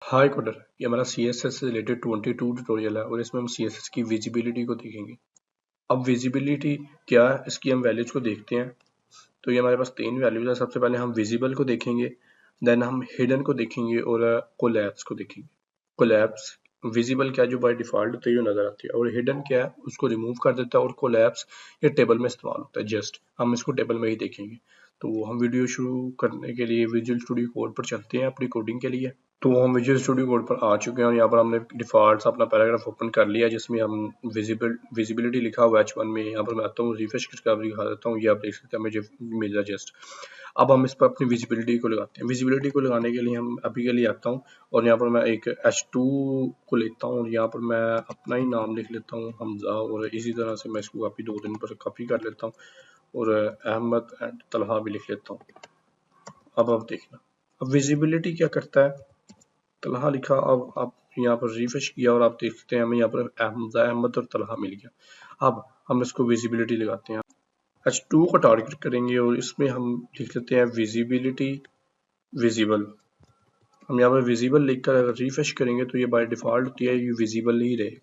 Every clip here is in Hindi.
हाय कोडर, ये हमारा CSS से रिलेटेड 22 ट्यूटोरियल है और इसमें हम CSS की विजिबिलिटी को देखेंगे। अब विजिबिलिटी क्या है, इसकी हम वैल्यूज को देखते हैं। तो ये हमारे पास तीन वैल्यूज है। सबसे पहले हम विजिबल को देखेंगे, देन हम हिडन को देखेंगे और कोलैप्स को देखेंगे। कोलैप्स विजिबल क्या है, जो बाय डिफॉल्ट होती है नजर आती है, और हिडन क्या है, उसको रिमूव कर देता है, और कोलैप्स ये टेबल में इस्तेमाल होता है। जस्ट हम इसको टेबल में ही देखेंगे। तो हम वीडियो शुरू करने के लिए विजुअल स्टूडियो कोड पर चलते हैं अपनी कोडिंग के लिए। तो हम विजुअल स्टूडियो कोड पर आ चुके हैं और यहाँ पर हमने डिफॉल्ट अपना पैराग्राफ ओपन कर लिया जिसमें हम विजिबिलिटी लिखा हुआ है H1 में। यहाँ पर मैं आता हूँ, रिफ्रेश करके आप दिखा देता हूँ, ये आप देख सकते हैं मुझे मिल रहा जस्ट। अब हम इस पर अपनी विजिबिलिटी को लगाते हैं। विजिबिलिटी को लगाने के लिए हम अभी के लिए आता हूँ और यहाँ पर मैं एक H2 को लेता हूँ और यहाँ पर मैं अपना ही नाम लिख लेता हूँ, हमजा, और इसी तरह से मैं इसको कापी 2 दिन पर कॉपी कर लेता हूँ और अहमद एंड तलहा भी लिख लेता हूँ। अब आप देखना, अब विजिबिलिटी क्या करता है, तलहा लिखा, अब आप यहाँ पर रिफ्रेश किया और आप देखते हैं हमें यहाँ पर हमजा, अहमद और तलहा मिल गया। अब हम इसको विजिबिलिटी लगाते हैं, H2 को टारगेट करेंगे और इसमें हम लिख लेते हैं विजिबिलिटी विजिबल। हम यहाँ पर विजिबल लिखकर अगर रिफ्रेश करेंगे तो ये बाय डिफॉल्ट होती है, ये विजिबल ही रहेगा।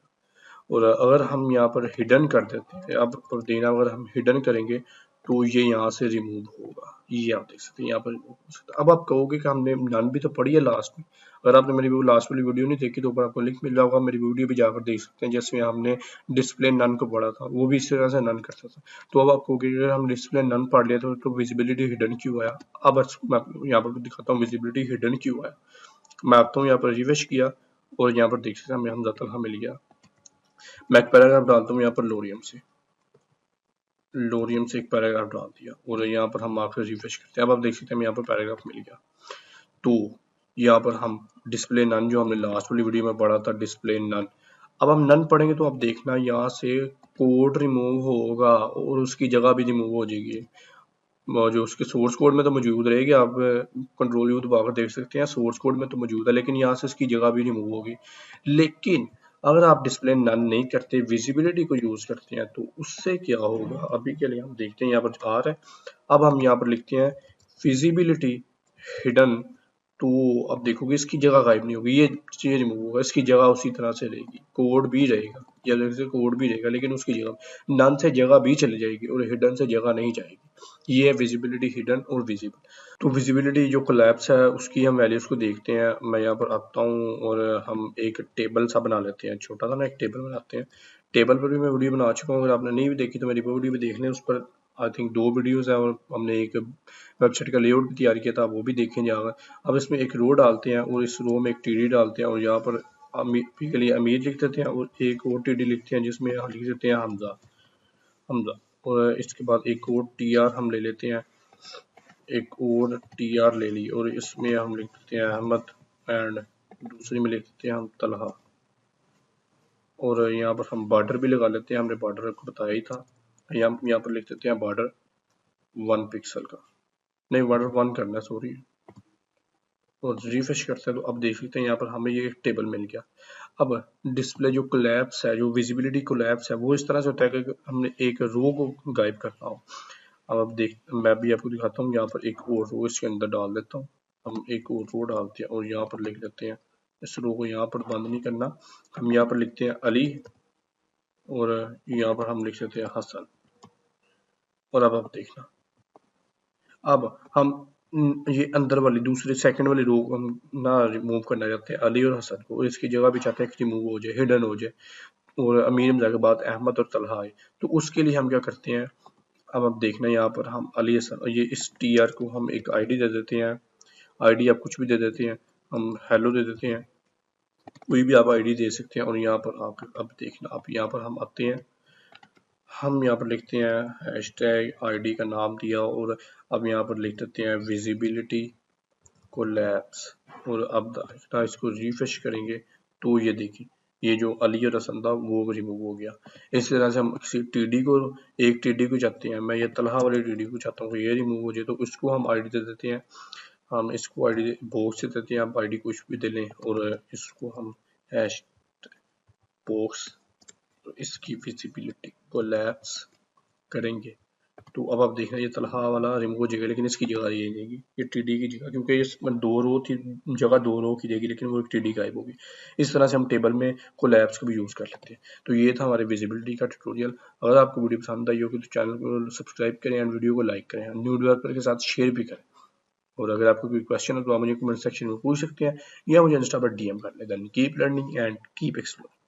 और अगर हम यहाँ पर हिडन कर देते हैं, अब देना अगर हम हिडन करेंगे तो ये यहाँ से रिमूव होगा। ये आप देख सकते हैं यहाँ पर। अब आप कहोगे कि हमने नन भी तो पढ़ी है लास्ट में। अगर आपने मेरी लास्ट वाली वीडियो नहीं देखी तो ऊपर आपको लिंक मिल रहा होगा, मेरी वीडियो भी जाकर देख सकते हैं जिसमें हमने डिस्प्ले नन को पढ़ा था, वो भी इस तरह से नन करता था। तो अब आप कहोगे अगर हम डिस्प्ले नन पढ़ लिया तो विजिबिलिटी हिडन क्यों आया। अब मैं यहाँ पर दिखाता हूँ विजिबिलिटी हिडन क्यों आया। मैं आता हूँ यहाँ पर रिफ्रेश किया और यहाँ पर देख सकते हैं हमें हमजा तलहा मिल गया। मैं एक पैराग्राफ डालता हूँ यहाँ पर लोरियम से एक पैराग्राफ डाल दिया और यहाँ पर हम आकर रिफ्रेश करते हैं। अब आप देख सकते हैं यहाँ पर पैराग्राफ मिल गया। तो यहाँ पर हम डिस्प्ले नन, जो हमने लास्ट वाली वीडियो में पढ़ा था डिस्प्ले नन, अब हम नन पढ़ेंगे तो आप देखना यहाँ से कोड रिमूव होगा और उसकी जगह भी रिमूव हो जाएगी। जो उसके सोर्स कोड में तो मौजूद रहेगी, आप कंट्रोल यू दबाकर देख सकते हैं, सोर्स कोड में तो मौजूद है, लेकिन यहाँ से इसकी जगह भी रिमूव होगी। लेकिन अगर आप डिस्प्ले नन नहीं करते, विजिबिलिटी को यूज करते हैं, तो उससे क्या होगा अभी के लिए हम देखते हैं। यहाँ पर आ रहा है, अब हम यहाँ पर लिखते हैं विजिबिलिटी हिडन। तो अब देखोगे इसकी जगह गायब नहीं होगी, ये चीज रिमूव होगा, इसकी जगह उसी तरह से रहेगी, कोड भी रहेगा, या जैसे कोड भी रहेगा लेकिन उसकी जगह नन से जगह भी चली जाएगी और हिडन से जगह नहीं जाएगी। ये है विजिबिलिटी हिडन और विजिबल। तो विजिबिलिटी जो कोलैप्स है उसकी हम वैल्यूज को देखते हैं। मैं यहाँ पर आता हूँ और हम एक टेबल सा बना लेते हैं, छोटा सा ना एक टेबल बनाते हैं। टेबल पर भी मैं वीडियो बना चुका हूँ, अगर आपने नहीं भी देखी तो मेरी वीडियो भी देख लें, उस पर आई थिंक 2 वीडियोस है और हमने एक वेबसाइट का लेआउट भी तैयार किया था, वो भी देखें जाकर। अब इसमें एक रो डालते हैं और इस रो में एक टीडी डालते हैं और यहाँ पर अमीर के लिए अमीर लिख देते हैं और एक और टीडी लिखते हैं जिसमें लिख देते हैं हमजा, हमजा। और इसके बाद एक और टीआर हम ले लेते हैं, एक और टीआर ले ली और इसमें हम लिख देते हैं अहमद एंड दूसरी में लिख देते हैं हम तलहा। और यहाँ पर हम बॉर्डर भी लगा लेते हैं, हमने बॉर्डर को बताया ही था। यहाँ पर लिख देते हैं बॉर्डर 1 पिक्सल का, नहीं बॉर्डर 1 करना है, सॉरी। और रिफ्रेश करते हैं तो अब देख लेते हैं यहाँ पर हमें ये एक टेबल मिल गया। अब डिस्प्ले जो कोलैप्स है, जो विजिबिलिटी कोलैप्स है, वो इस तरह से होता है कि हमने एक रो को गायब करना हो। अब देख, मैं भी आपको दिखाता हूँ, यहाँ पर एक और रो इसके अंदर डाल देता हूँ। हम एक और रो डालते हैं और यहाँ पर लिख देते हैं, इस रो को यहाँ पर बंद नहीं करना, हम यहाँ पर लिखते हैं अली और यहाँ पर हम लिख देते हैं हसन। और अब आप देखना, अब हम ये अंदर वाली दूसरी सेकंड वाली रो को हम ना रिमूव करना चाहते हैं अली और हसन को, और इसकी जगह भी चाहते हैं कि रिमूव हो जाए, हिडन हो जाए और अमीर हमजा के बाद अहमद और तलहा आए। तो उसके लिए हम क्या करते हैं, अब आप देखना यहाँ पर हम अली हसन, ये इस टीआर को हम एक आईडी दे देते हैं, आईडी आप कुछ भी दे देते हैं, हम हेलो दे देते हैं, कोई भी आप आईडी दे सकते हैं। और यहाँ पर आप अब देखना, अब यहाँ पर हम आते हैं, हम यहाँ पर लिखते हैं हैशटैग आईडी का नाम दिया और अब यहाँ पर लिख देते हैं विजिबिलिटी कोलैप्स। और अब देखना, इसको रिफ्रेश करेंगे तो ये देखिए, ये जो अली और हसन था वो रिमूव हो गया। इस तरह से हम किसी टीडी को, एक टीडी को चाहते हैं, मैं ये तलहा वाली टीडी को चाहता हूँ कि ये रिमूव हो जाए, तो इसको हम आईडी दे देते हैं, हम इसको आईडी बॉक्स से देते हैं, आप आईडी कुछ भी दे लें और इसको हम हैश बॉक्स, तो इसकी विजिबिलिटी कोलैप्स करेंगे तो अब आप देख रहे हैं ये तलहा वाला रिमूव हो जाएगा, लेकिन इसकी जगह ये जाएगी, ये टीडी की जगह, क्योंकि इसमें 2 रो थी, जगह 2 रो की जाएगी, लेकिन वो एक टीडी गायब होगी। इस तरह से हम टेबल में कोलैप्स को भी यूज़ कर लेते हैं। तो ये था हमारे विजिबिलिटी का ट्यूटोरियल। अगर आपको वीडियो पसंद आई होगी तो चैनल को सब्सक्राइब करें एंड वीडियो को लाइक करें, न्यू डेवलपर के साथ शेयर भी करें। और अगर आपको कोई क्वेश्चन हो तो आप मुझे कमेंट सेक्शन में पूछ सकते हैं या मुझे इंस्टा पर DM कर लें। Then keep learning and keep exploring.